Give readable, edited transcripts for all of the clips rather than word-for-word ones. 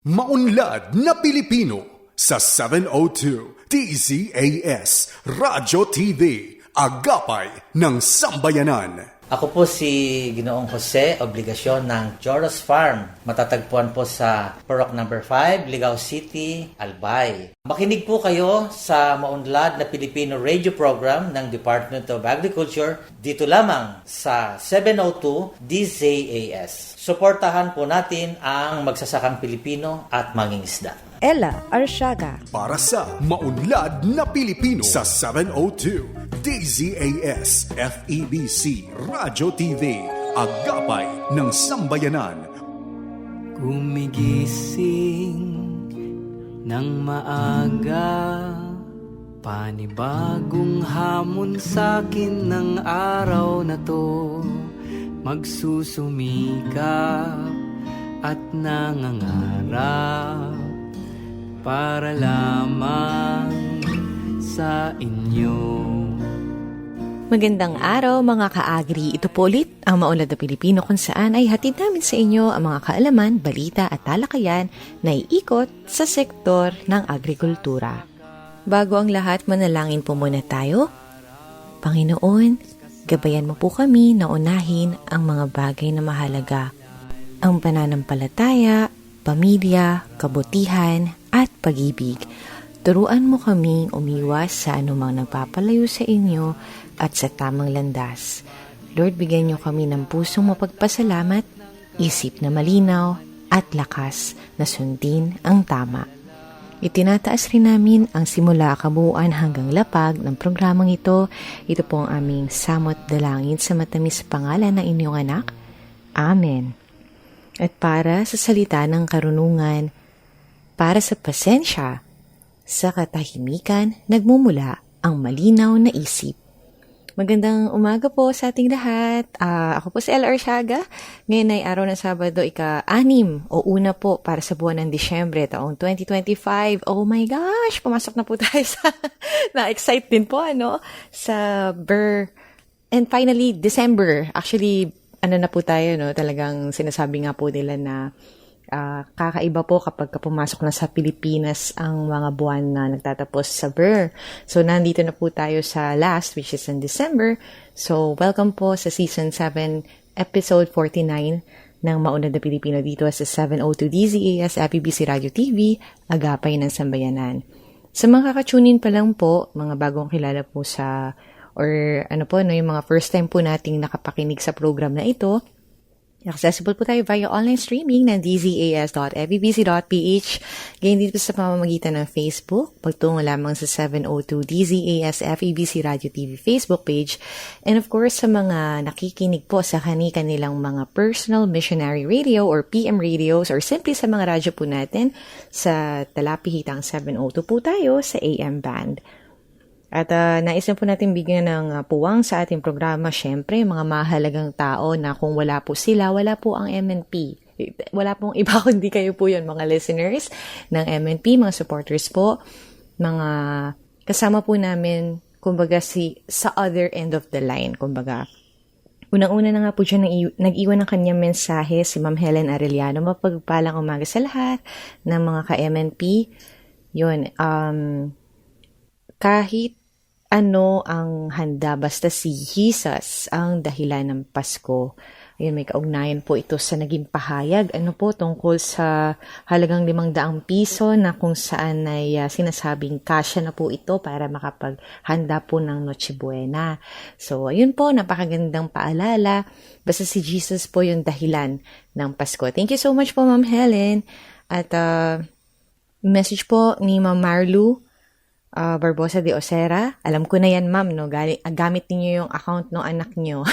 Maunlad na Pilipino sa 702 DZAS Radyo TV, Agapay ng Sambayanan. Ako po si Ginoong Jose Obligasyon ng Joros Farm. Matatagpuan po sa Purok No. 5, Ligao City, Albay. Makinig po kayo sa Maunlad na Pilipino radio program ng Department of Agriculture dito lamang sa 702 DZAS. Suportahan po natin ang magsasakang Pilipino at mangingisda. Ella Arsiaga. Para sa Maunlad na Pilipino sa 702 DZAS FEBC Radyo TV, Agapay ng Sambayanan. Gumigising ng maaga, panibagong hamon sa'kin ng araw na to. Magsusumikap at nangangarap para lamang sa inyo. Magandang araw mga ka-agri. Ito po ulit ang Maunlad na Pilipino kung saan ay hatid namin sa inyo ang mga kaalaman, balita at talakayan na iikot sa sektor ng agrikultura. Bago ang lahat, manalangin po muna tayo. Panginoon, gabayan mo po kami na unahin ang mga bagay na mahalaga. Ang pananampalataya, pamilya, kabutihan at pag-ibig. Turuan mo kaming umiwas sa anumang nagpapalayo sa inyo at sa tamang landas. Lord, bigyan niyo kami ng pusong mapagpasalamat, isip na malinaw, at lakas na sundin ang tama. Itinataas rin namin ang simula kabuuan hanggang lapag ng programang ito. Ito po ang aming samot dalangin sa matamis pangalan ng inyong anak. Amen. At para sa salita ng karunungan, para sa pasensya, sa katahimikan, nagmumula ang malinaw na isip. Magandang umaga po sa ating lahat. Ako po si Ella Arsiaga. Ngayon ay araw ng Sabado, ika-6 o una po para sa buwan ng Disyembre, taong 2025. Oh my gosh! Pumasok na po tayo sa, na-excite din po, sa and finally, December. Actually, na po tayo, talagang sinasabi nga po nila na kakaiba po kapag pumasok na sa Pilipinas ang mga buwan na nagtatapos sa Ber. So, nandito na po tayo sa last, which is in December. So, welcome po sa Season 7, Episode 49 ng Maunlad na Pilipino dito sa 702 DZAS FEBC Radio TV, Agapay ng Sambayanan. Sa mga kakatunin pa lang po, mga bagong kilala po sa, or yung mga first time po nating nakapakinig sa program na ito, accessible po tayo via online streaming ng dzas.febc.ph. Ganyan dito sa pamamagitan ng Facebook. Pagtungo lamang sa 702 DZAS FEBC Radio TV Facebook page. And of course, sa mga nakikinig po sa kanilang mga personal missionary radio or PM radios or simply sa mga radyo po natin sa Talapihitang 702 po tayo sa AM band. At nais na po natin bigyan ng puwang sa ating programa, syempre, mga mahalagang tao na kung wala po sila, wala po ang MNP. Wala pong iba kundi kayo po yun, mga listeners ng MNP, mga supporters po, mga kasama po namin, kumbaga sa other end of the line, kumbaga. Unang-una na nga po dyan nag-iwan ng kanyang mensahe si Ma'am Helen Arellano. Mapagpalang umaga sa lahat ng mga ka-MNP. Yun, kahit ano ang handa, basta si Jesus ang dahilan ng Pasko. Ayun, may kaugnayan po ito sa naging pahayag. Tungkol sa halagang 500 piso na kung saan ay sinasabing kasya na po ito para makapaghanda po ng Noche Buena. So, ayun po, napakagandang paalala. Basta si Jesus po yung dahilan ng Pasko. Thank you so much po, Ma'am Helen. At message po ni Ma'am Marlu Barbosa de Osera. Alam ko na yan, ma'am, gamit niyo yung account ng anak niyo.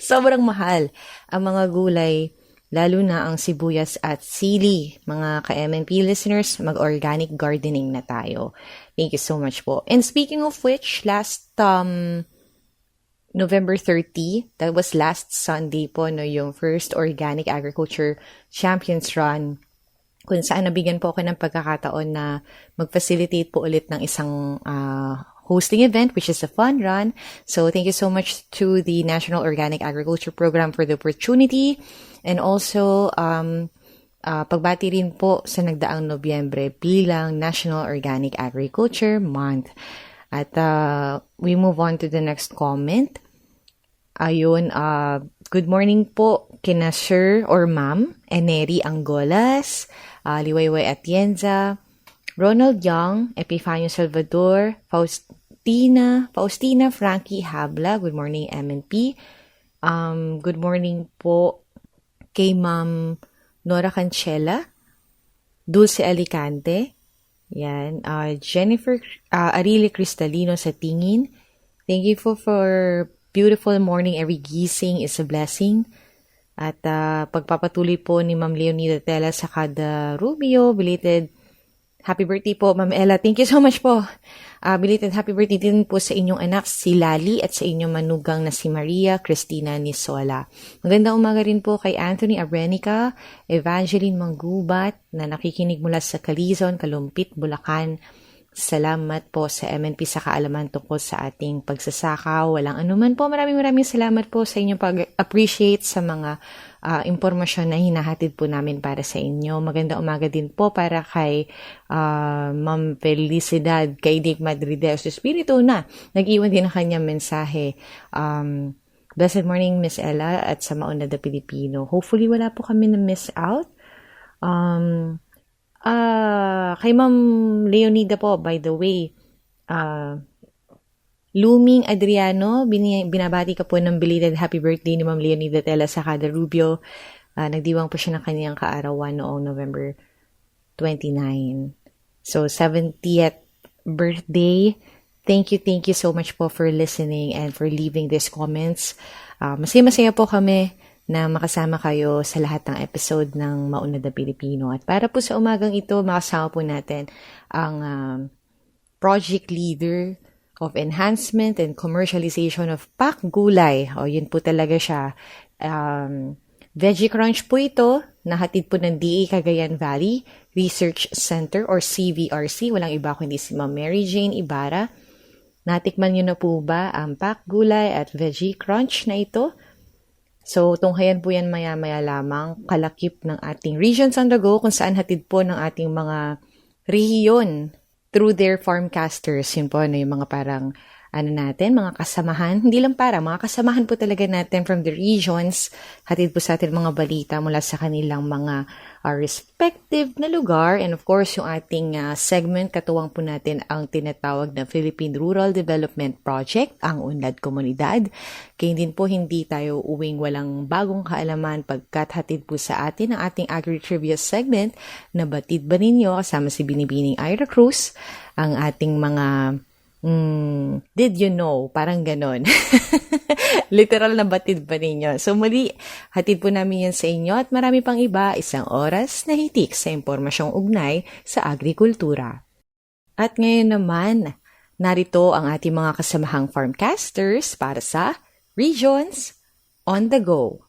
Sobrang mahal ang mga gulay, lalo na ang sibuyas at sili. Mga ka-MNP listeners, mag-organic gardening na tayo. Thank you so much po. And speaking of which, last November 30, that was last Sunday po, yung first Organic Agriculture Champions Run, kung saan nabigyan po ako ng pagkakataon na mag-facilitate po ulit ng isang hosting event, which is a fun run. So thank you so much to the National Organic Agriculture Program for the opportunity. And also, pagbati rin po sa nagdaang Nobyembre bilang National Organic Agriculture Month. At we move on to the next comment. Ayun, good morning po kina Sir or Ma'am Eneri Angolas, Liwayway Atienza, Ronald Young, Epifanio Salvador, Faustina Frankie Habla. Good morning, MNP. Good morning po kay Ma'am Nora Cancela, Dulce Alicante, yan, Jennifer Arili Cristalino sa tingin. Thank you for beautiful morning. Every gising is a blessing. At pagpapatuloy po ni Ma'am Leonida Tela sa Kada Rubio, belated happy birthday po, Ma'am Ella. Thank you so much po. Belated happy birthday din po sa inyong anak, si Lali, at sa inyong manugang na si Maria Cristina Nisola. Magandang umaga rin po kay Anthony Abrenica, Evangeline Manggubat, na nakikinig mula sa Calizon, Kalumpit, Bulacan. Salamat po sa MNP sa kaalaman tungkol sa ating pagsasaka. Walang anuman po. Maraming salamat po sa inyong pag-appreciate sa mga impormasyon na hinahatid po namin para sa inyo. Magandang umaga din po para kay Ma'am Felicidad, kay Dick Madrides Espiritu na nag-iwan din ang kanyang mensahe. Blessed morning, Miss Ella, at sa Mauna da Pilipino. Hopefully, wala po kami na miss out. Kay Ma'am Leonida po, by the way, Luming Adriano, binabati ka po ng belated happy birthday ni Ma'am Leonida Tela sa Cada Rubio. Nagdiwang po siya ng kanyang kaarawan noong November 29. So, 70th birthday. Thank you so much po for listening and for leaving these comments. Masaya po kami na makasama kayo sa lahat ng episode ng Mauna da Pilipino. At para po sa umagang ito, makasama po natin ang project leader of enhancement and commercialization of Pak Gulay. Yun po talaga siya. Veggie Crunch po ito, nahatid po ng DA Cagayan Valley Research Center or CVRC. Walang iba kundi si Ma'am Mary Jane Ibarra. Natikman nyo na po ba ang Pak Gulay at Veggie Crunch na ito? So, tunghayan po yan maya-maya lamang, kalakip ng ating Regions on the Go, kung saan hatid po ng ating mga rehiyon through their farmcasters. Yun po, yung mga parang, mga kasamahan. Hindi lang mga kasamahan po talaga natin from the regions. Hatid po sa atin mga balita mula sa kanilang mga respective na lugar. And of course, yung ating segment, katuwang po natin ang tinatawag na Philippine Rural Development Project, ang Unlad Komunidad. Kaya din po hindi tayo uwing walang bagong kaalaman pagkat hatid po sa atin ang ating Agri-Trivia segment na Batid ba ninyo kasama si Binibining Ira Cruz, ang ating mga did you know? Parang ganon. Literal na batid ba ninyo? So muli, hatid po namin yan sa inyo at marami pang iba, isang oras na hitik sa impormasyong ugnay sa agrikultura. At ngayon naman, narito ang ating mga kasamahang farmcasters para sa Regions on the Go.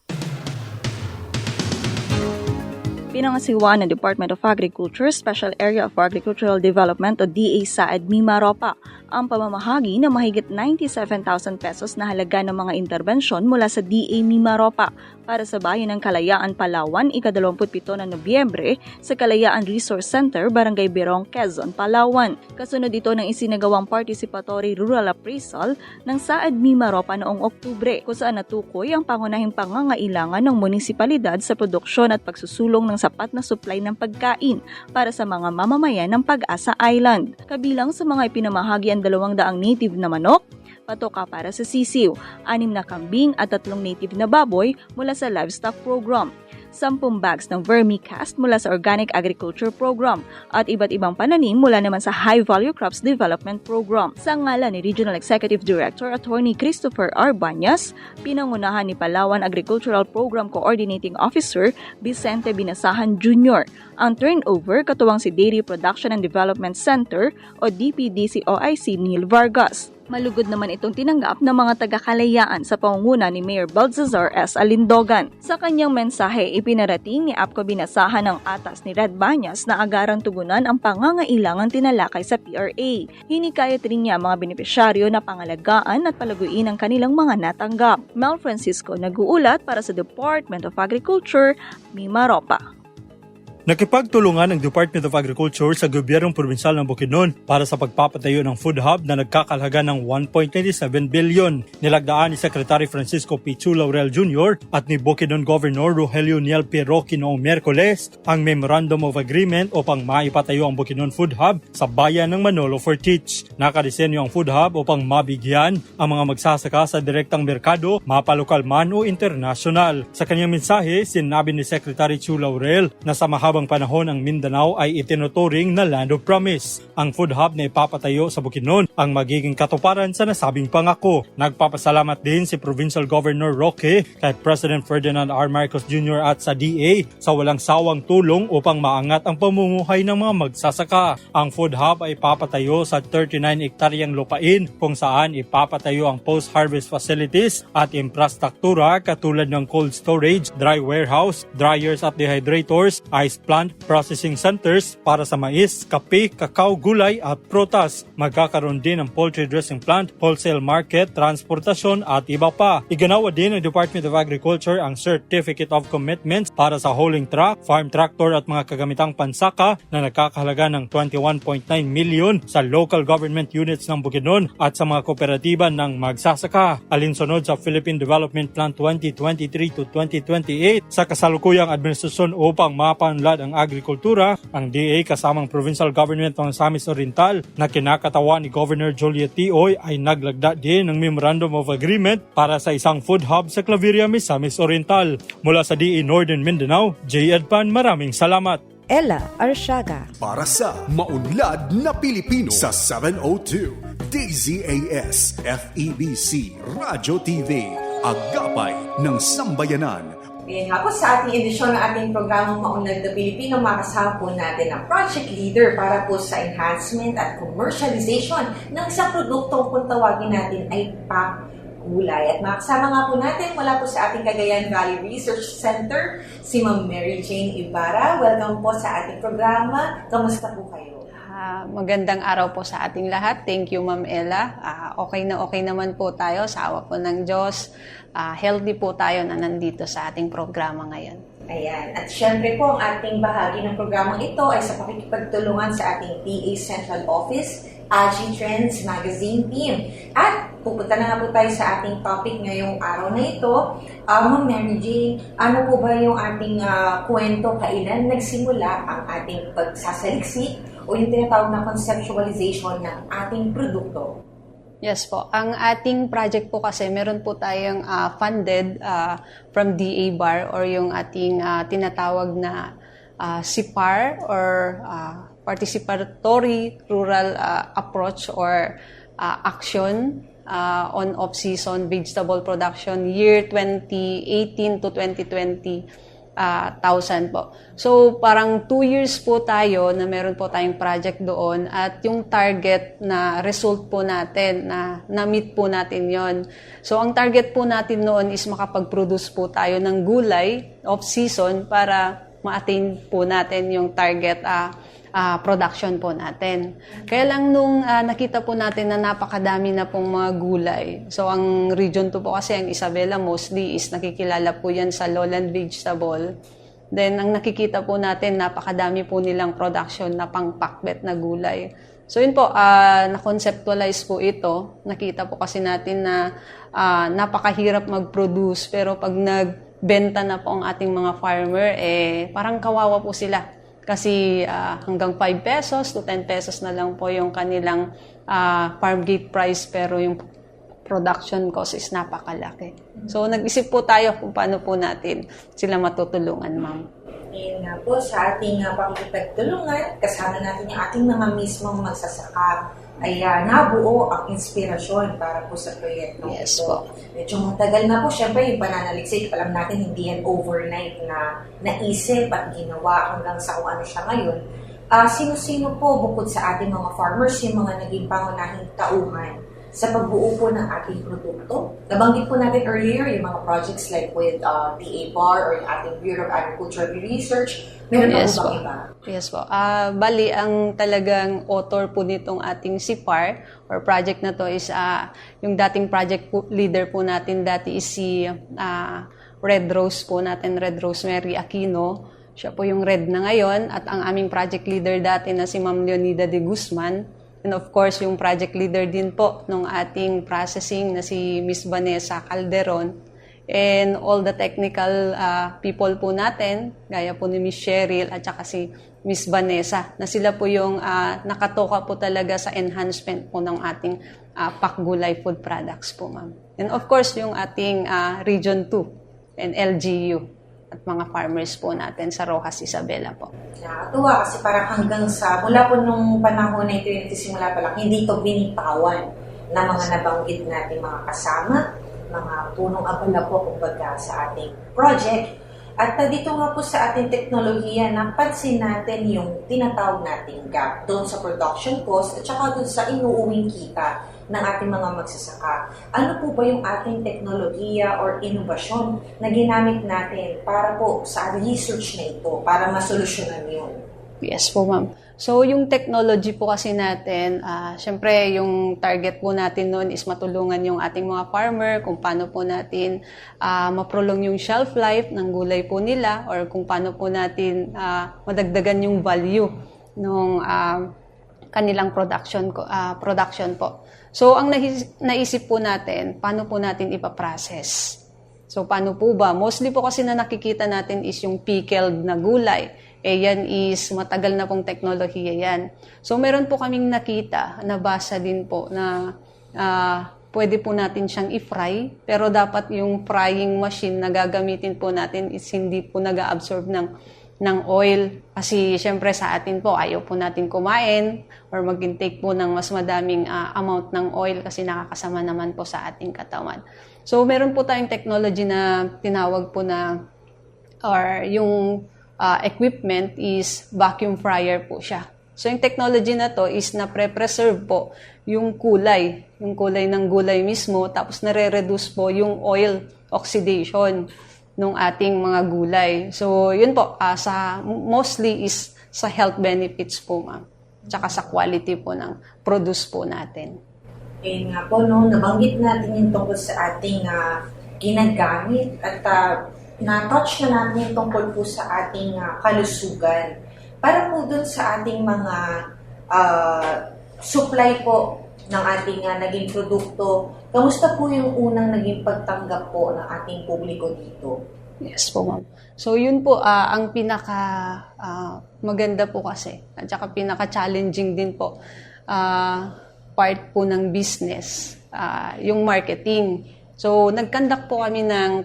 Pinangasiwa ng Department of Agriculture, Special Area of Agricultural Development o DA Saad Mimaropa ang pamamahagi na mahigit 97,000 pesos na halaga ng mga interbensyon mula sa DA Mimaropa para sa Bayan ng Kalayaan, Palawan, ika-27 ng Nobyembre sa Kalayaan Resource Center, Barangay Berong, Quezon, Palawan. Kasunod ito ng isinagawang participatory rural appraisal ng Saad Mimaropa noong Oktubre, kung saan natukoy ang pangunahing pangangailangan ng munisipalidad sa produksyon at pagsusulong ng sapat na supply ng pagkain para sa mga mamamayan ng Pag-asa Island. Kabilang sa mga ipinamahagi ang 200 native na manok, patoka para sa sisiw, 6 na kambing at 3 native na baboy mula sa livestock program, 10 bags ng vermicast mula sa Organic Agriculture Program at iba't ibang pananim mula naman sa High Value Crops Development Program. Sa ngalan ni Regional Executive Director Attorney Christopher R. Banyas, pinangunahan ni Palawan Agricultural Program Coordinating Officer Vicente Binasahan Jr. ang turnover katuwang si Dairy Production and Development Center o DPDC-OIC Neil Vargas. Malugod naman itong tinanggap ng mga taga-Kalayaan sa pangunguna ni Mayor Baltazar S. Alindogan. Sa kanyang mensahe, ipinarating ni APCO Binasahan ng atas ni Red Banyas na agarang tugunan ang pangangailangan tinalakay sa PRA. Hinikayat rin niya mga benepisyaryo na pangalagaan at palaguin ang kanilang mga natanggap. Mel Francisco nag-uulat para sa Department of Agriculture, Mimaropa. Nakipagtulungan ang Department of Agriculture sa gobyernong probinsyal ng Bukidnon para sa pagpapatayo ng food hub na nagkakahalaga ng 1.97 billion. Nilagdaan ni Secretary Francisco Pichu Laurel Jr. at ni Bukidnon Governor Rogelio Niel Pieroqui noong Miyerkules ang Memorandum of Agreement upang maipatayo ang Bukidnon Food Hub sa bayan ng Manolo Fortich. Nakadisenyo ang food hub upang mabigyan ang mga magsasaka sa direktang merkado, mapalokal man o internasyonal. Sa kanyang mensahe, sinabi ni Secretary Chu Laurel na sa mahabang panahon ang Mindanao ay itinuturing na land of promise. Ang food hub na ipapatayo sa Bukidnon ang magiging katuparan sa nasabing pangako. Nagpapasalamat din si Provincial Governor Roque kay President Ferdinand R. Marcos Jr. at sa DA sa walang sawang tulong upang maangat ang pamumuhay ng mga magsasaka. Ang food hub ay ipapatayo sa 39 hektaryang lupain kung saan ipapatayo ang post-harvest facilities at infrastruktura katulad ng cold storage, dry warehouse, dryers at dehydrators, ice plant, processing centers para sa mais, kape, kakao, gulay at prutas. Magkakaroon din ng poultry dressing plant, wholesale market, transportasyon at iba pa. Iganawa din ng Department of Agriculture ang Certificate of Commitments para sa hauling truck, farm tractor at mga kagamitang pansaka na nagkakahalaga ng 21.9 million sa local government units ng Bukidnon at sa mga kooperatiba ng magsasaka. Alinsunod sa Philippine Development Plan 2023 to 2028 sa kasalukuyang administrasyon upang mapaunlad ang agrikultura, ang DA kasamang provincial government ng Misamis Oriental na kinakatawan ni Governor Joliet Tioy ay naglagda din ng Memorandum of Agreement para sa isang food hub sa Claveria, Misamis Oriental. Mula sa DA Northern Mindanao, J. Edpan, maraming salamat. Ella Arsiaga. Para sa Maunlad na Pilipino sa 702 DZAS FEBC Radio TV, Agapay ng Sambayanan. Ngayon nga po sa ating edisyon ng ating programang Maunlad na Pilipino, makasama po natin ang project leader para po sa enhancement at commercialization ng isang produkto kung tawagin natin ay gulay. At makasama nga po natin mula po sa ating Cagayan Valley Research Center, si Ma'am Mary Jane Ibarra. Welcome po sa ating programa. Kamusta po kayo? Magandang araw po sa ating lahat. Thank you, Ma'am Ella. Okay naman po tayo sa awa po ng Diyos. Healthy po tayo na nandito sa ating programa ngayon. Ayan. At syempre po, ang ating bahagi ng programang ito ay sa pakikipagtulungan sa ating DA Central Office, AGI Trends Magazine Team. At pupunta na nga po tayo sa ating topic ngayong araw na ito. Ma'am Mary Jane, ano po ba yung ating kwento, kailan nagsimula ang ating pagsasaliksik o yung tinatawag na conceptualization ng ating produkto? Yes po. Ang ating project po kasi, meron po tayong funded from DA BAR or yung ating tinatawag na CPAR or Participatory Rural Approach or Action on Off-Season Vegetable Production year 2018 to 2020. 1,000 po. So, parang 2 years po tayo na meron po tayong project doon at yung target na result po natin, na-meet po natin yon. So, ang target po natin noon is makapag-produce po tayo ng gulay off-season para ma-attain po natin yung target production po natin. Kaya lang nung nakita po natin na napakadami na pong mga gulay. So, ang region to po kasi, ang Isabela mostly is nakikilala po yan sa lowland vegetable. Then, ang nakikita po natin, napakadami po nilang production na pang-pakbet na gulay. So, yun po, na-conceptualize po ito. Nakita po kasi natin na napakahirap mag-produce. Pero pag nagbenta na po ang ating mga farmer, parang kawawa po sila. Kasi hanggang 5 pesos to 10 pesos na lang po yung kanilang farm gate price pero yung production cost is napakalaki. So nag-isip po tayo kung paano po natin sila matutulungan, ma'am. Ngayon nga po sa ating pakikipagtulungan, kasama natin yung ating mga mismong magsasaka ay nabuo ang inspirasyon para po sa proyekto yes, ito. Po. Medyo matagal na po, syempre yung pananaliksik, alam natin hindi yan overnight na naisip at ginawa hanggang sa kung ano siya ngayon. Sino-sino po bukod sa ating mga farmers, yung mga naging pangunahing tauhan sa pagbuo po ng ating produkto? Nabanggit po natin earlier yung mga projects like with DA BAR or yung ating Bureau of Agricultural Research. Meron yes, po bang iba? Yes po. Bali, ang talagang author po nitong ating CPAR or project na to is yung dating project leader po natin dati is si Red Rose po natin, Red Rosemary Aquino. Siya po yung red na ngayon at ang aming project leader dati na si Ma'am Leonida de Guzman. And of course, yung project leader din po ng ating processing na si Miss Vanessa Calderon. And all the technical people po natin, gaya po ni Miss Cheryl at saka si Miss Vanessa, na sila po yung nakatoka po talaga sa enhancement po ng ating Pakgulay food products po, ma'am. And of course, yung ating Region 2 and LGU. At mga farmers po natin sa Rojas Isabela po. Nakatuwa kasi parang hanggang sa, mula po nung panahon na ito yung simula pa lang, hindi ito binitawan na mga nabanggit natin mga kasama, mga punong abala po kumbaga sa ating project. At dito nga po sa ating teknolohiya, napansin natin yung tinatawag nating gap doon sa production cost at saka doon sa inuuwing kita ng ating mga magsasaka. Ano po ba yung ating teknolohiya or inobasyon na ginamit natin para po sa research na ito, para masolusyonan yun? Yes po, ma'am. So, yung technology po kasi natin, syempre, yung target po natin noon is matulungan yung ating mga farmer kung paano po natin maprolong yung shelf life ng gulay po nila or kung paano po natin madagdagan yung value ng kanilang production po. So, ang naisip po natin, paano po natin ipaprocess? So, paano po ba? Mostly po kasi na nakikita natin is yung pickled na gulay. Yan is matagal na pong teknolohiya yan. So, meron po kaming nakita, nabasa din po na pwede po natin siyang i-fry, pero dapat yung frying machine na gagamitin po natin is hindi po nag-absorb ng oil. Kasi syempre sa atin po, ayaw po natin kumain or mag-intake po ng mas madaming amount ng oil kasi nakakasama naman po sa ating katawan. So, meron po tayong technology na tinawag po na, or yung equipment is vacuum fryer po siya. So, yung technology na to is na pre-preserve po yung kulay ng gulay mismo, tapos nare-reduce po yung oil oxidation ng ating mga gulay. So, yun po, mostly is sa health benefits po, ma'am. Tsaka sa quality po ng produce po natin. Nga po, no, nabanggit natin yung tungkol sa ating ginagamit at na-touch na natin yung tungkol po sa ating kalusugan. Para po dun sa ating mga supply po ng ating naging produkto, kamusta po yung unang naging pagtanggap po ng ating publiko dito? Yes po, ma'am. So, yun po, ang pinaka maganda po kasi, at saka pinaka-challenging din po, part po ng business, yung marketing. So, nag-conduct po kami ng,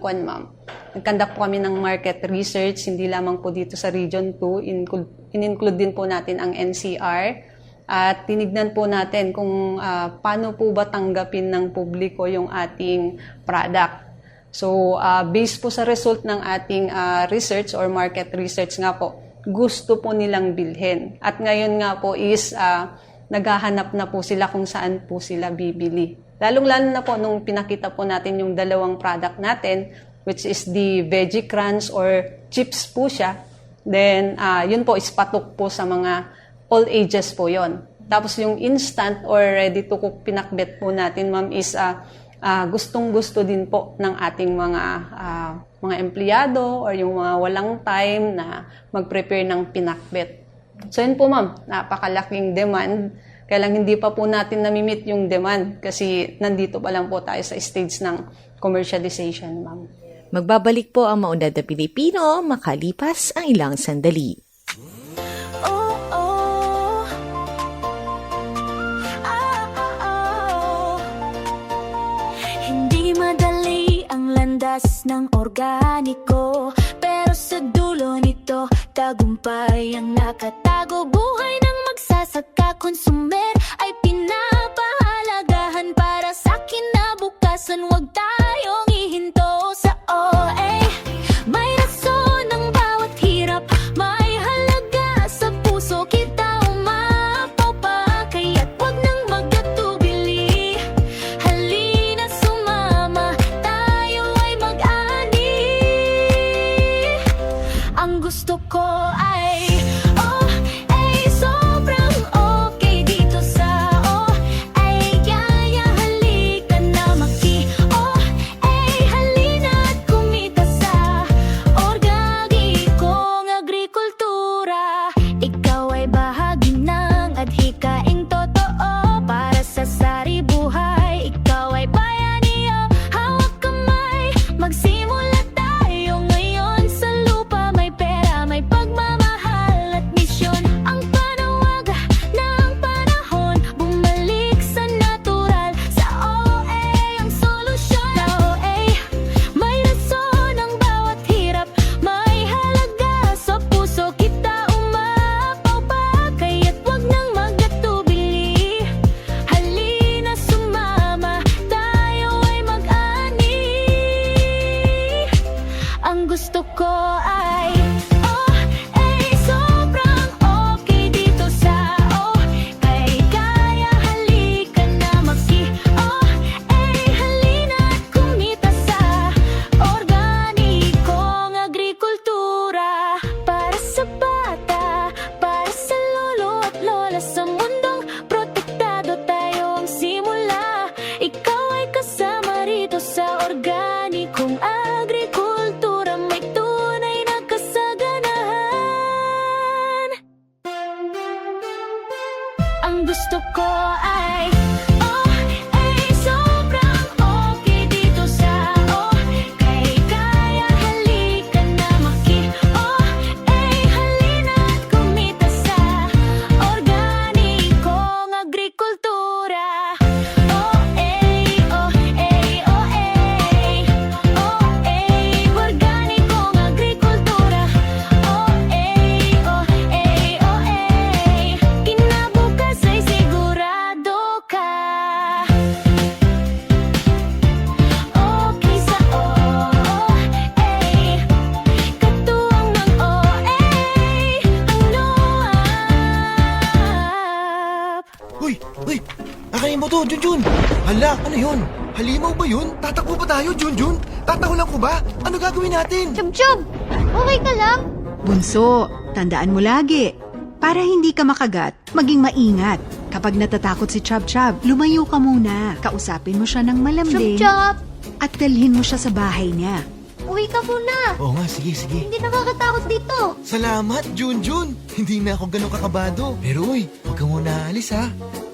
nag-conduct po kami ng market research, hindi lamang po dito sa Region 2, in-include din po natin ang NCR, at tinignan po natin kung paano po ba tanggapin ng publiko yung ating product. So, based po sa result ng ating research or market research nga po, gusto po nilang bilhin. At ngayon nga po is naghahanap na po sila kung saan po sila bibili. Lalong-lalo na po nung pinakita po natin yung dalawang product natin, which is the Veggie Crunch or chips po siya. Then, yun po is patok po sa mga all ages po yon. Tapos yung instant or ready to cook pinakbet po natin, ma'am, is gustong-gusto din po ng ating mga empleyado or yung mga walang time na mag-prepare ng pinakbet. So yun po, ma'am, napakalaking demand. Kaya lang hindi pa po natin nami-meet yung demand kasi nandito pa lang po tayo sa stage ng commercialization, ma'am. Magbabalik po ang Maunlad na Pilipino makalipas ang ilang sandali. Hindi madali ang landas ng organiko, pero sa dulo nito, tagumpay ang nakatago. Buhay ng magsasaka, konsumer ay pinapahalagahan para sa kinabukasan. Huwag tayong ihinto sa OA. May rason ng bawat hirap, may halaga sa puso kita umapaw pa. Kaya't huwag nang magkatubili, halina sumama, tayo ay mag-ani. Ang gusto ko ay sobrang okay dito sa ang gusto ko ay sobrang okay dito sa kay kaya halika na halina't kumita sa organikong agrikultura. Organikong agrikultura. Kinabukas ay sigurado ka. Okay sa katuwang ng ang luap. Uy! Nakain mo to, Junjun! Hala, ano yun? Halimaw ba yun? Tatakbo ba tayo, Junjun? Tatahulan ko ba? Ano gagawin natin? Chub-chub! Okay ka lang? Bunso, tandaan mo lagi. Para hindi ka makagat, maging maingat. Kapag natatakot si Chub-chub, lumayo ka muna. Kausapin mo siya ng malambing. Chub-chub! At dalhin mo siya sa bahay niya. Uwi ka muna. Oo nga, sige. Hindi nakakatakot dito. Salamat, Junjun! Hindi na ako ganun kakabado. Pero uy, huwag ka muna alis ha.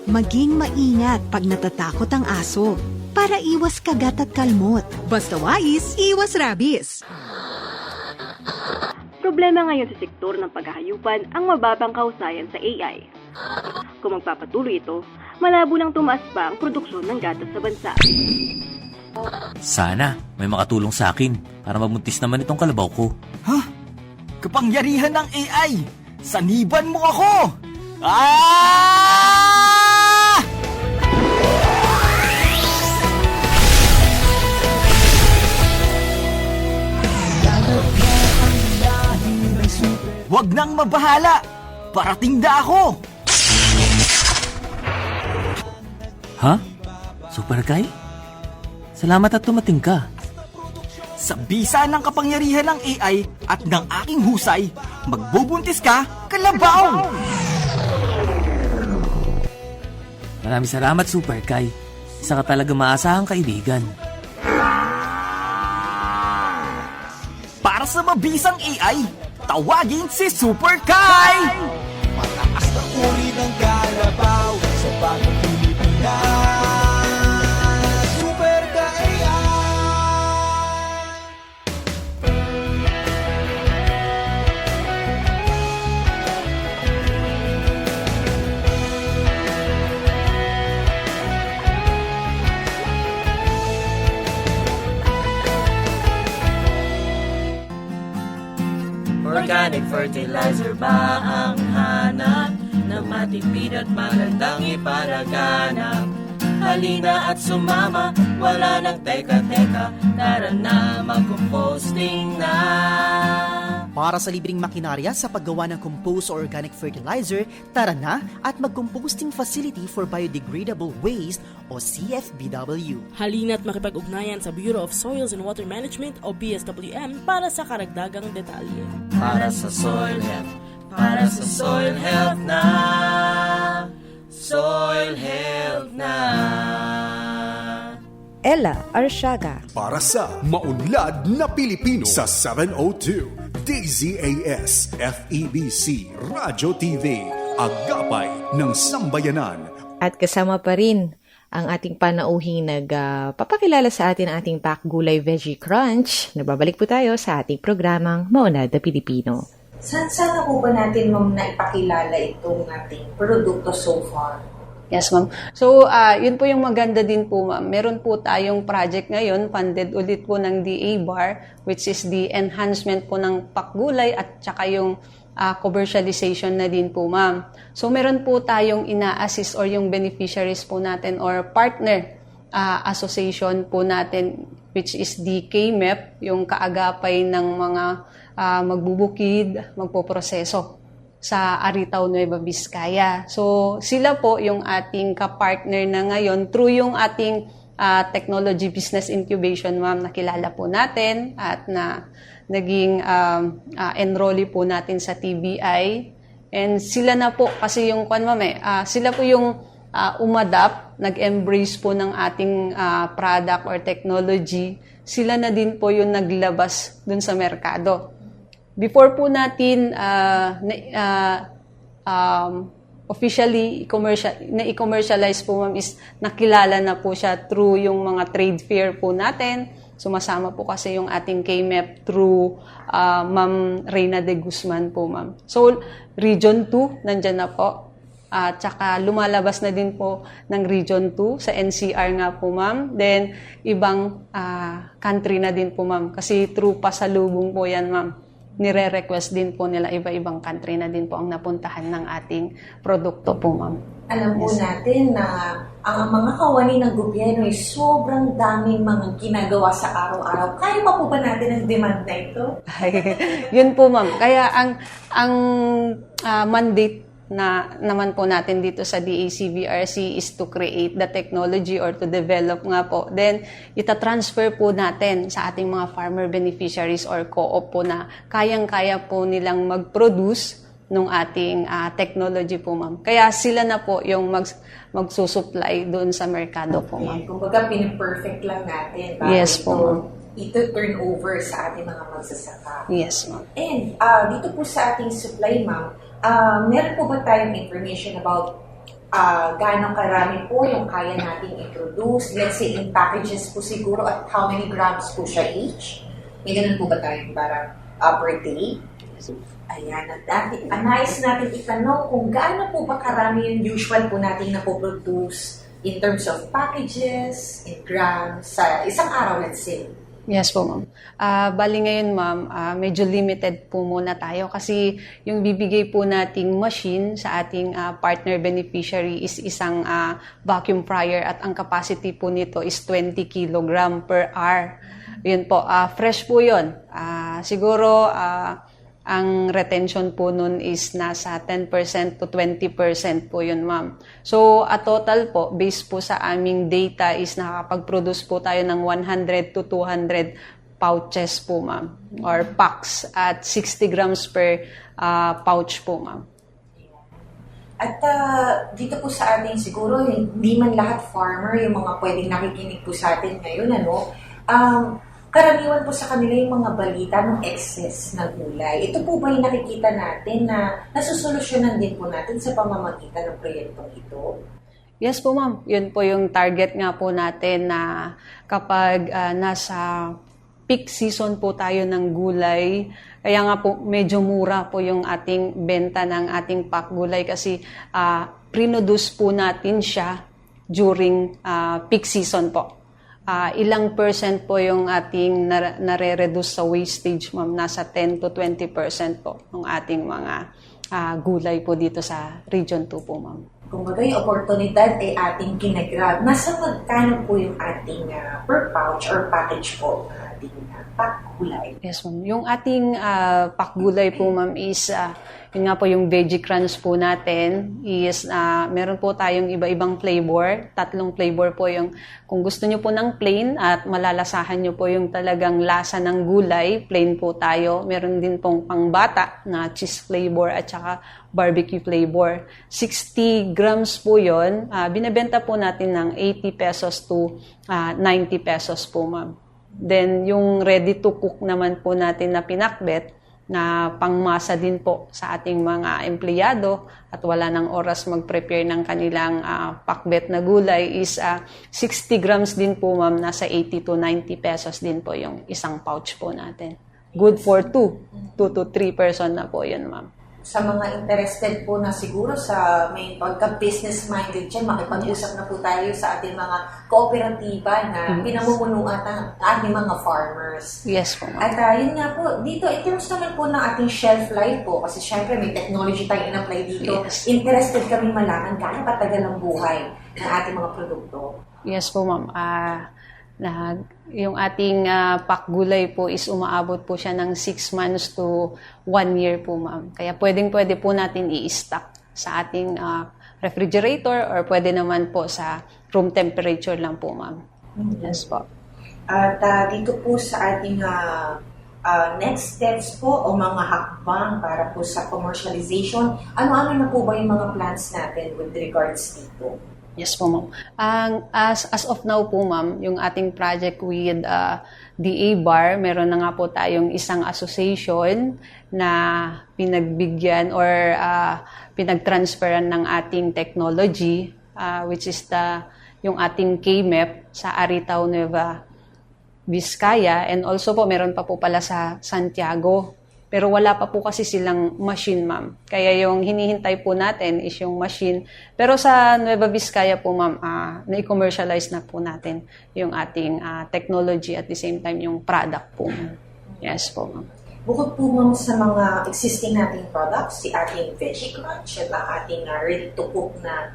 Maging maingat pag natatakot ang aso. Para iwas kagat at kalmot. Basta wais, iwas rabies. Problema ngayon sa sektor ng paghahayupan ang mababang kahusayan sa AI. Kung magpapatuloy ito, malabo lang tumaas pa ang produksyon ng gatas sa bansa. Sana may makatulong sa akin para mabuntis naman itong kalabaw ko. Ha? Kapangyarihan ng AI! Saniban mo ako! Ah! Wag nang mabahala! Parating na ako! Ha? Super Kai? Salamat at tumating ka. Sa bisa ng kapangyarihan ng AI at ng aking husay, magbubuntis ka, kalabaw! Maraming salamat, Super Kai. Isa ka talaga maasahang kaibigan. Para sa mabisang AI, tawagin si Super Kai! Mataas na uri ng kalabaw sa bagong Pilipinas. Super Kai! Organic fertilizer ba ang hanap na matipid at magandang ipalaganap? Halina at sumama, wala nang teka-teka, tara na mag-composting na. Para sa libreng makinarya sa paggawa ng compost or organic fertilizer, tara na at mag-composting facility for biodegradable waste o CFBW. Halina't makipag-ugnayan sa Bureau of Soils and Water Management o BSWM para sa karagdagang detalye. Para sa soil health, para sa soil health na. Soil health na. Ella Arsiaga. Para sa maunlad na Pilipino sa 702 DZAS FEBC Radyo TV, Agapay ng Sambayanan. At kasama pa rin ang ating panauhing nagpapakilala sa atin ang ating Pack Gulay Veggie Crunch. Nagbabalik po tayo sa ating programang Maunlad na Pilipino. Sana po ba natin, ma'am, na ipakilala itong ating produkto so far? Yes, ma'am. So, yun po yung maganda din po, ma'am. Meron po tayong project ngayon, funded ulit po ng DA-BAR, which is the enhancement po ng pakgulay at saka yung commercialization na din po, ma'am. So, meron po tayong ina-assist or yung beneficiaries po natin or partner association po natin, which is the KMEP, yung kaagapay ng mga magbubukid, magpoproseso sa Aritaw, Nueva Vizcaya. So, sila po yung ating kapartner na ngayon through yung ating technology business incubation, ma'am, nakilala po natin at na naging enrollee po natin sa TBI. And sila na po, kasi yung sila po yung umadapt, nag-embrace po ng ating product or technology. Sila na din po yung naglabas dun sa merkado. Before po natin officially na-commercialize po ma'am is nakilala na po siya through yung mga trade fair po natin. Sumasama po kasi yung ating KMEP through Ma'am Reyna de Guzman po ma'am. So Region 2 nandyan na po. At saka lumalabas na din po ng Region 2 sa NCR nga po ma'am. Then ibang country na din po ma'am. Kasi through pasalubong po yan ma'am. Nire-request din po nila iba-ibang country na din po ang napuntahan ng ating produkto po ma'am. Alam po natin na ang mga kawani ng gobyerno ay sobrang daming mga ginagawa sa araw-araw. Kaya pa po ba natin ang demand na ito? Yun po ma'am. Kaya ang mandate na naman po natin dito sa DACVRC is to create the technology or to develop nga po. Then, ita-transfer po natin sa ating mga farmer beneficiaries or co-op po na kayang-kaya po nilang mag-produce ng ating technology po ma'am. Kaya sila na po yung magsusupply doon sa merkado po ma'am. Kumbaga, pin-perfect lang natin para yes po ma'am. Ito turn over sa ating mga magsasaka. Yes ma'am. And dito po sa ating supply ma'am, meron po ba tayong information about gaano karami po yung kaya nating introduce? Let's say in packages po siguro at how many grams po siya each? May ganun po ba tayong parang per day? Ayan, nais natin itanong kung gaano po ba karami yung usual po nating napoproduce in terms of packages, in grams, sa isang araw, let's say. Yes po, ma'am. Bali ngayon, ma'am, medyo limited po muna tayo kasi yung bibigay po nating machine sa ating partner beneficiary is isang vacuum fryer at ang capacity po nito is 20 kilogram per hour. Yun po, fresh po yun. Siguro, ang retention po nun is nasa 10% to 20% po yun, ma'am. So, a total po, based po sa aming data is nakakapag-produce po tayo ng 100 to 200 pouches po, ma'am. Or packs at 60 grams per pouch po, ma'am. At dito po sa ating siguro, hindi man lahat farmer, yung mga pwedeng nakikinig po sa atin ngayon, karaniwan po sa kanila yung mga balita ng excess na gulay. Ito po ba yung nakikita natin na nasusolusyonan din po natin sa pamamagitan ng proyektong ito? Yes po ma'am. Yun po yung target nga po natin na kapag nasa peak season po tayo ng gulay, kaya nga po medyo mura po yung ating benta ng ating pack gulay kasi produce po natin siya during peak season po. Ilang percent po yung ating nare-reduce sa wastage, ma'am? Nasa 10 to 20% po ng ating mga gulay po dito sa Region 2 po, ma'am. Kung bagay, oportunidad ay ating kinagrab. Nasa magkano po yung ating per pouch or package po ng ating pack gulay? Yes, ma'am. Yung ating pack gulay po, ma'am, is yun nga po yung veggie crunch po natin is meron po tayong iba-ibang flavor. 3 flavor po yung kung gusto nyo po ng plain at malalasahan nyo po yung talagang lasa ng gulay, plain po tayo. Meron din pong pangbata na cheese flavor at saka barbecue flavor. 60 grams po yun. Binebenta po natin ng 80 pesos to 90 pesos po, ma'am. Then yung ready to cook naman po natin na pinakbet, na pangmasa din po sa ating mga empleyado at wala ng oras mag-prepare ng kanilang pakbet na gulay is 60 grams din po, ma'am, nasa 80 to 90 pesos din po yung isang pouch po natin. Good for 2 to 3 person na po yun, ma'am. Sa mga interested po na siguro sa may pagka-business minded dyan, makipag-usap na po tayo sa ating mga kooperatiba na pinamumunuan ng ating mga farmers. Yes po. At yun nga po, dito, in terms naman po ng ating shelf life po, kasi syempre may technology tayong in-apply dito, yes. Interested kami malaman gaano katagal ang buhay ng ating mga produkto. Yes po, ma'am. Yung ating pack gulay po is umaabot po siya ng 6 months to 1 year po, ma'am. Kaya pwede po natin i-stock sa ating refrigerator or pwede naman po sa room temperature lang po, ma'am. Yes po. At dito po sa ating next steps po o mga hakbang para po sa commercialization, ano-ano na po ba yung mga plans natin with regards dito? Yes po, ma'am. As of now po, ma'am, yung ating project with DA Bar, meron na nga po tayong isang association na pinagbigyan or pinagtransferan ng ating technology, which is yung ating KMEP sa Aritao, Nueva Vizcaya. And also po, meron pa po pala sa Santiago. Pero wala pa po kasi silang machine, ma'am. Kaya yung hinihintay po natin is yung machine. Pero sa Nueva Vizcaya po, ma'am, na-commercialize na po natin yung ating technology at the same time yung product po. Yes po, ma'am. Bukod po, ma'am, sa mga existing nating products, si ating Veggie Crunch at ang ating ready-to-cook na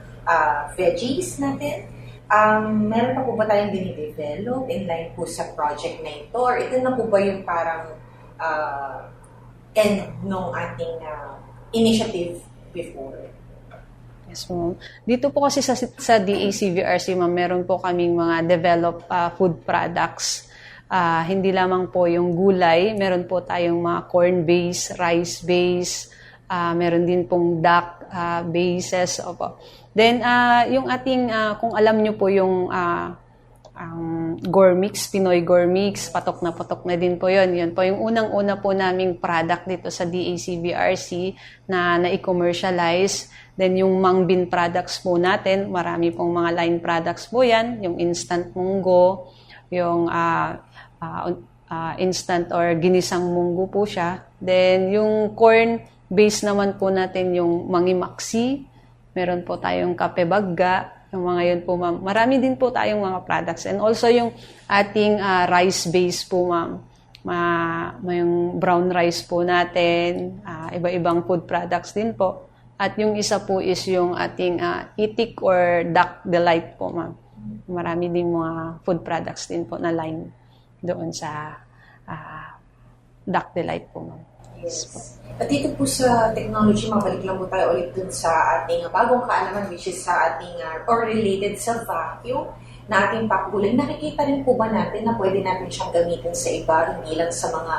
veggies natin, meron pa po ba tayong dinidevelop in line po sa project na ito? Or ito na po ba yung parang end ng ating initiative before? Yes po. Dito po kasi sa DACVRC, ma'am, meron po kaming mga developed food products. Hindi lamang po yung gulay, meron po tayong mga corn-based, rice-based, meron din pong duck bases. Opo. Then, yung ating, kung alam nyo po yung Gourmix, Pinoy Gourmix, patok na din po yun. Yun po yung unang-una po naming product dito sa DACVRC na na-commercialize. Then yung Mangbin products po natin, marami pong mga line products po yan. Yung instant munggo, yung instant or ginisang munggo po siya. Then yung corn base naman po natin yung Mangimaksi. Meron po tayong kape bagga. Yung mga yun po, ma'am. Marami din po tayong mga products. And also yung ating rice base po, ma'am. Yung brown rice po natin. Iba-ibang food products din po. At yung isa po is yung ating itik or duck delight po, ma'am. Marami din mga food products din po na line doon sa duck delight po, ma'am. Yes po. At dito po sa technology, mabalik lang po tayo ulit dun sa ating bagong kaalaman, which is sa ating or related sa vacuum na ating pakgulay. Nakikita rin po ba natin na pwede natin siyang gamitin sa iba, hindi lang sa mga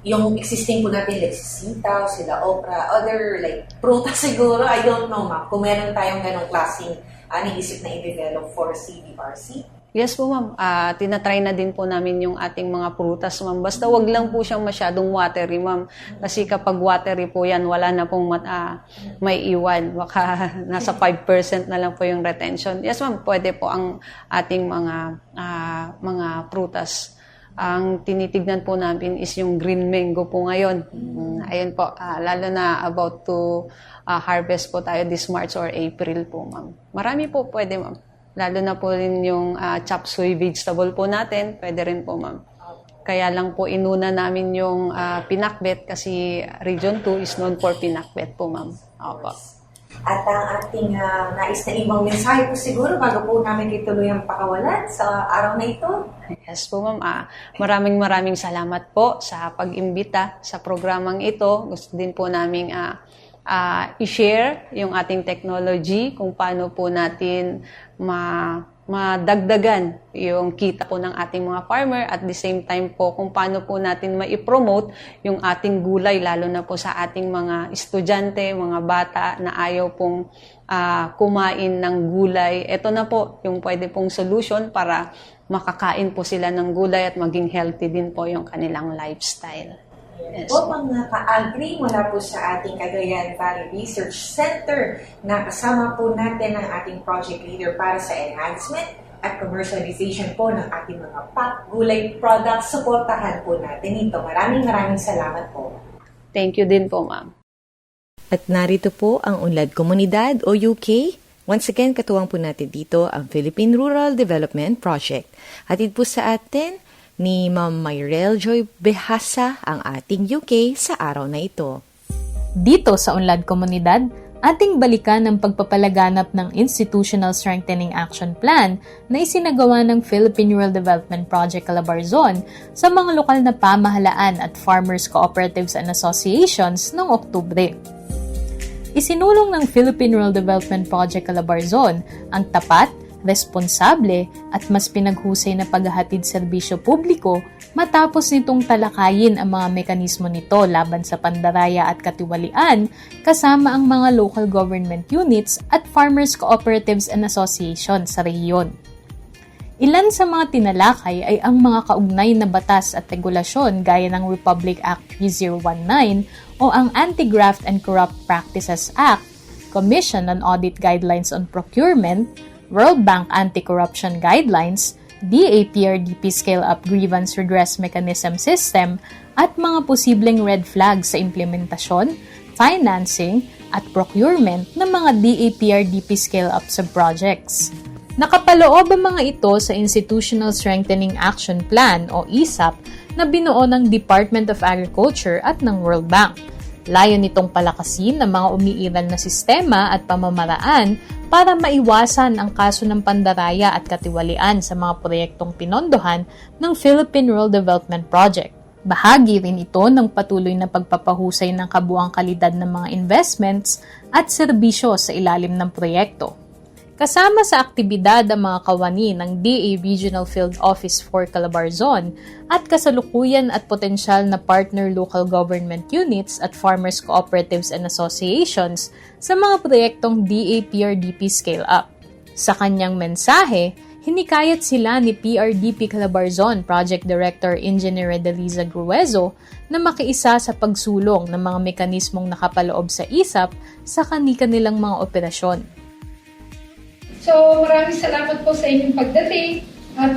yung existing po natin, like sitaw, sila okra, other like prutas siguro, I don't know, ma'am, kung meron tayong ganong klaseng naisip na i-develop for CVRC? Yes po, ma'am. Tinatry na din po namin yung ating mga prutas, ma'am. Basta wag lang po siyang masyadong watery, ma'am. Kasi kapag watery po yan, wala na pong may iwan. Baka nasa 5% na lang po yung retention. Yes, ma'am. Pwede po ang ating mga prutas. Ang tinitignan po namin is yung green mango po ngayon. Ayun po, lalo na about to harvest po tayo this March or April po, ma'am. Marami po pwede, ma'am. Lalo na po rin yung chop suey vegetable po natin, pwede rin po, ma'am. Kaya lang po inuna namin yung pinakbet kasi Region 2 is known for pinakbet po, ma'am. Opo. At ang ating nais na ibang mensahe po siguro bago po namin ituloy ang pakawalan sa araw na ito. Yes po, ma'am. Maraming salamat po sa pag-imbita sa programang ito. Gusto din po namin i-share yung ating technology, kung paano po natin madagdagan yung kita po ng ating mga farmer at the same time po kung paano po natin mai-promote yung ating gulay lalo na po sa ating mga estudyante, mga bata na ayaw pong kumain ng gulay. Ito na po yung pwede pong solution para makakain po sila ng gulay at maging healthy din po yung kanilang lifestyle. Yes. Po, mga ka-agri, mula po sa ating Cagayan Valley Research Center na kasama po natin ang ating project leader para sa enhancement at commercialization po ng ating mga gulay products. Suportahan po natin ito. Maraming salamat po. Thank you din po, ma'am. At narito po ang Unlad Komunidad o UK. Once again, katuwang po natin dito ang Philippine Rural Development Project. Hatid po sa atin ni Ma'am Myrel Joy Behasa ang ating UK sa araw na ito. Dito sa Unlad Komunidad, ating balikan ang pagpapalaganap ng Institutional Strengthening Action Plan na isinagawa ng Philippine Rural Development Project Calabarzon sa mga lokal na pamahalaan at farmers cooperatives and associations noong Oktubre. Isinulong ng Philippine Rural Development Project Calabarzon ang tapat, responsable at mas pinaghusay na paghahatid serbisyo publiko matapos nitong talakayin ang mga mekanismo nito laban sa pandaraya at katiwalian kasama ang mga local government units at farmers cooperatives and associations sa rehiyon. Ilan sa mga tinalakay ay ang mga kaugnay na batas at regulasyon gaya ng Republic Act 3019 o ang Anti-Graft and Corrupt Practices Act, Commission on Audit Guidelines on Procurement, World Bank Anti-Corruption Guidelines, DA-PRDP Scale-Up Grievance Redress Mechanism System, at mga posibleng red flags sa implementasyon, financing, at procurement ng mga DA-PRDP Scale-Up subprojects. Nakapaloob ang mga ito sa Institutional Strengthening Action Plan o ISAP na binuo ng Department of Agriculture at ng World Bank. Layo nitong palakasin ang mga umiiral na sistema at pamamaraan para maiwasan ang kaso ng pandaraya at katiwalian sa mga proyektong pinondohan ng Philippine Rural Development Project. Bahagi rin ito ng patuloy na pagpapahusay ng kabuang kalidad ng mga investments at serbisyo sa ilalim ng proyekto. Kasama sa aktibidad ang mga kawani ng DA Regional Field Office for Calabarzon at kasalukuyan at potensyal na partner local government units at farmers cooperatives and associations sa mga proyektong DA-PRDP Scale-Up. Sa kanyang mensahe, hinikayat sila ni PRDP Calabarzon Project Director Engineer Deliza Gruezo na makiisa sa pagsulong ng mga mekanismong nakapaloob sa ISAP sa kani-kanilang mga operasyon. So maraming salamat po sa inyong pagdating at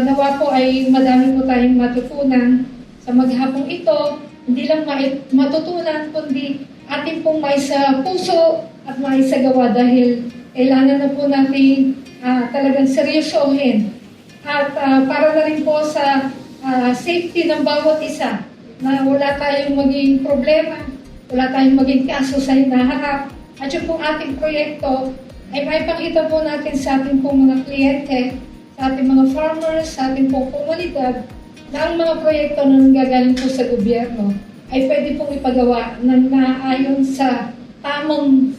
nawa po ay madami po tayong matutunan sa maghapong ito. Hindi lang matutunan kundi ating pong may sa puso at may sa gawa dahil kailangan na po natin talagang seryosohin at para na rin po sa safety ng bawat isa na wala tayong maging problema, wala tayong maging kaso sa hinaharap at yung pong ating proyekto ay maipakita po natin sa ating pong mga kliyente, sa ating mga farmers, sa ating pong komunidad na ang mga proyekto na nanggagaling po sa gobyerno ay pwede pong ipagawa na naayon sa tamang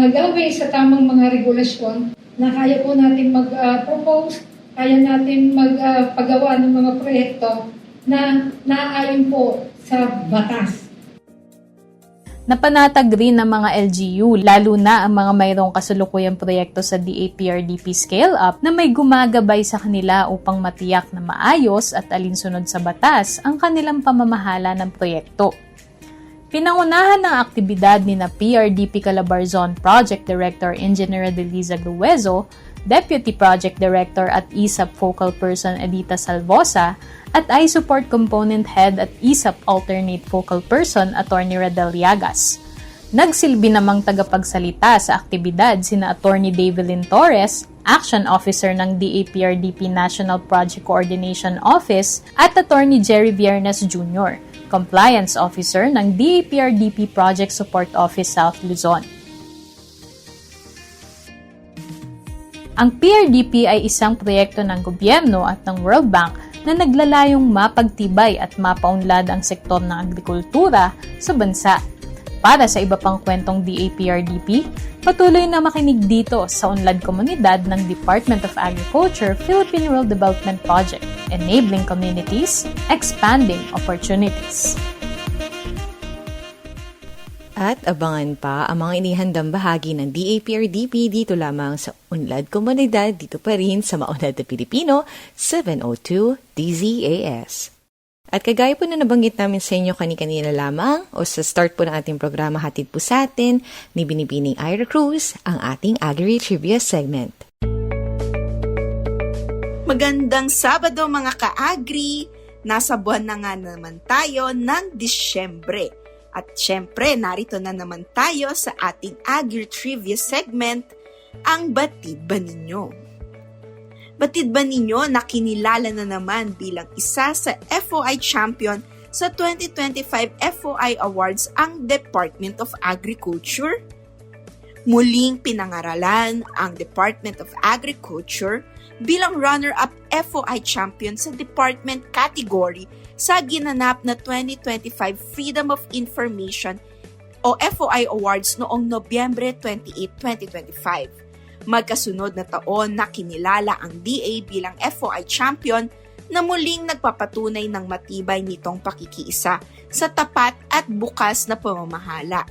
gawin, sa tamang mga regulasyon na kaya po natin mag-propose, kaya natin magpagawa ng mga proyekto na naayon po sa batas. Napanatag rin ng mga LGU, lalo na ang mga mayroong kasalukuyang proyekto sa DA-PRDP Scale-Up na may gumagabay sa kanila upang matiyak na maayos at alinsunod sa batas ang kanilang pamamahala ng proyekto. Pinangunahan ng aktibidad ni na PRDP Calabarzon Project Director Engineer Deliza Gruezo, Deputy Project Director at ISAP Focal Person Edita Salvosa, at I-Support Component Head at ISAP Alternate Focal Person Attorney Radel Llagas. Nagsilbi namang tagapagsalita sa aktibidad sina Attorney Davelyn Torres, Action Officer ng DA-PRDP National Project Coordination Office, at Attorney Jerry Viernes Jr., Compliance Officer ng DA-PRDP Project Support Office South Luzon. Ang PRDP ay isang proyekto ng gobyerno at ng World Bank na naglalayong mapagtibay at mapaunlad ang sektor ng agrikultura sa bansa. Para sa iba pang kwentong DA-PRDP, patuloy na makinig dito sa Unlad Komunidad ng Department of Agriculture Philippine Rural Development Project, Enabling Communities, Expanding Opportunities. At abangan pa ang mga inihandang bahagi ng DA-PRDP dito lamang sa Unlad Komunidad, dito pa rin sa Maunlad na Pilipino, 702 DZAS. At kagaya po na nabanggit namin sa inyo kani-kanina lamang o sa start po ng ating programa, hatid po sa atin ni Binibining Ira Cruz ang ating Agri-Trivia segment. Magandang Sabado mga ka-agri! Nasa buwan na nga naman tayo ng Disyembre. At syempre, narito na naman tayo sa ating Agri-Trivia segment, ang Batid Ba Ninyo? Batid ba ninyo na kinilala na naman bilang isa sa FOI champion sa 2025 FOI Awards ang Department of Agriculture? Muling pinangaralan ang Department of Agriculture bilang runner-up FOI champion sa department category sa ginanap na 2025 Freedom of Information o FOI Awards noong Nobyembre 28, 2025. Magkasunod na taon na kinilala ang DA bilang FOI champion na muling nagpapatunay ng matibay nitong pakikiisa sa tapat at bukas na pamamahala.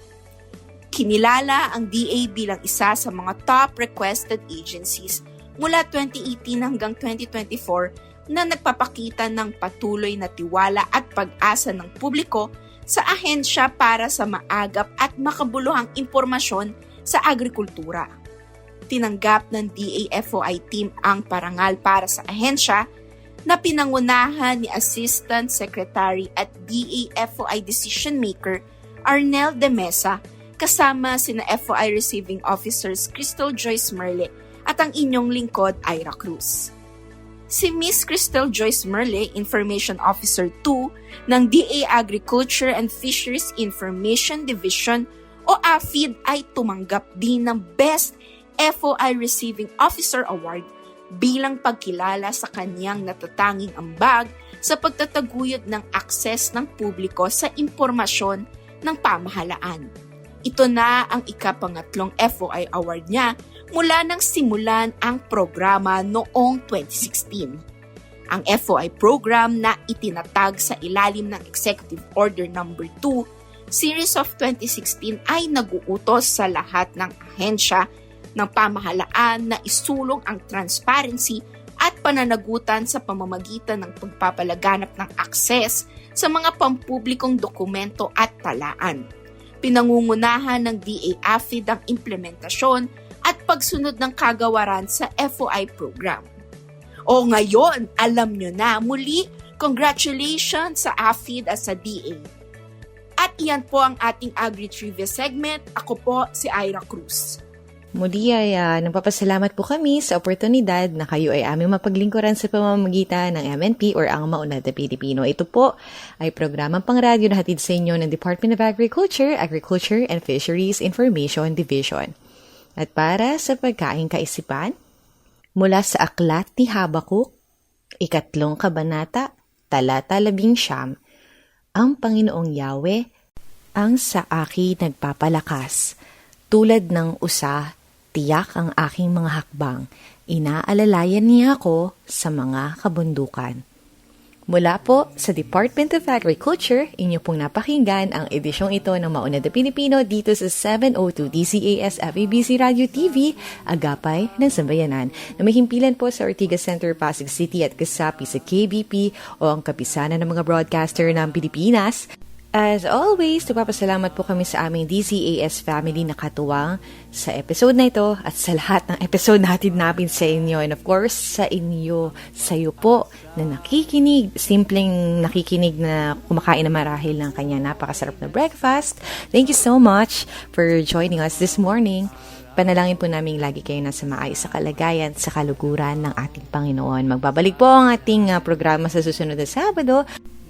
Kinilala ang DA bilang isa sa mga top requested agencies mula 2018 hanggang 2024 na nagpapakita ng patuloy na tiwala at pag-asa ng publiko sa ahensya para sa maagap at makabuluhang impormasyon sa agrikultura. Tinanggap ng DA-FOI team ang parangal para sa ahensya na pinangunahan ni Assistant Secretary at DA-FOI Decision Maker Arnel de Mesa kasama sina FOI Receiving Officers Crystal Joyce Merle at ang inyong lingkod Ira Cruz. Si Miss Crystal Joyce Merle, Information Officer 2 ng DA Agriculture and Fisheries Information Division o AFID ay tumanggap din ng Best FOI Receiving Officer Award bilang pagkilala sa kanyang natatanging ambag sa pagtataguyod ng akses ng publiko sa impormasyon ng pamahalaan. Ito na ang ikapangatlong FOI Award niya mula nang simulan ang programa noong 2016. Ang FOI program na itinatag sa ilalim ng Executive Order No. 2, Series of 2016 ay nag-uutos sa lahat ng ahensya ng pamahalaan na isulong ang transparency at pananagutan sa pamamagitan ng pagpapalaganap ng akses sa mga pampublikong dokumento at talaan. Pinangungunahan ng DA-AFID ang implementasyon at pagsunod ng kagawaran sa FOI program. O ngayon, alam nyo na, muli, congratulations sa AFID at sa DA. At iyan po ang ating Agri-Trivia segment. Ako po si Ira Cruz. Muli ay nagpapasalamat po kami sa oportunidad na kayo ay aming mapaglingkuran sa pamamagitan ng MNP or ang Maunlad na Pilipino. Ito po ay programang pangradyo na hatid sa inyo ng Department of Agriculture, Agriculture and Fisheries Information Division. At para sa pagkaing kaisipan, mula sa aklat ni Habakuk, 3 kabanata, talata 11, ang Panginoong Yahweh ang sa akin nagpapalakas. Tulad ng usa, tiyak ang aking mga hakbang. Inaalalayan niya ako sa mga kabundukan. Mula po sa Department of Agriculture, inyo pong napakinggan ang edisyong ito ng Maunlad na Pilipino dito sa 702 DZAS FEBC Radio TV, Agapay ng Sambayanan, na may himpilan po sa Ortigas Center, Pasig City at kasapi sa KBP o ang kapisanan ng mga broadcaster ng Pilipinas. As always, nagpapasalamat po kami sa aming DZAS family na katuwang sa episode na ito at sa lahat ng episode natin sa inyo. And of course, sa iyo po na nakikinig, simpleng nakikinig na kumakain na marahil ng kanya napakasarap na breakfast. Thank you so much for joining us this morning. Panalangin po namin lagi kayo nasa maayos sa kalagayan sa kaluguran ng ating Panginoon. Magbabalik po ang ating programa sa susunod na Sabado.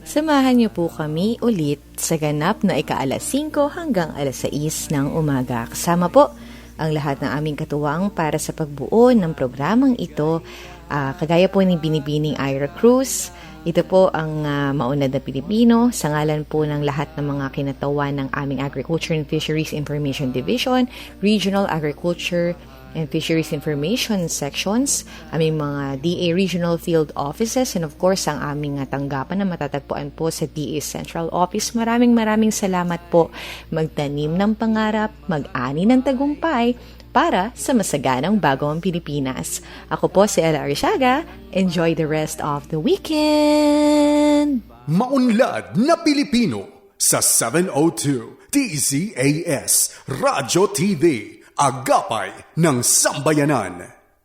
Samahan niyo po kami ulit sa ganap na ika-5 hanggang 6 ng umaga. Kasama po ang lahat ng aming katuwang para sa pagbuo ng programang ito. Kagaya po ni Binibining Ira Cruz, ito po ang Maunlad na Pilipino sa ngalan po ng lahat ng mga kinatawan ng aming Agriculture and Fisheries Information Division, Regional Agriculture and Fisheries Information Sections, aming mga DA Regional Field Offices, and of course, ang aming tanggapan na matatagpuan po sa DA Central Office. Maraming salamat po. Magtanim ng pangarap, mag-ani ng tagumpay para sa masaganang bagong Pilipinas. Ako po si Ella Arishaga. Enjoy the rest of the weekend! Maunlad na Pilipino sa 702 DZAS Radio TV. Agapay ng Sambayanan.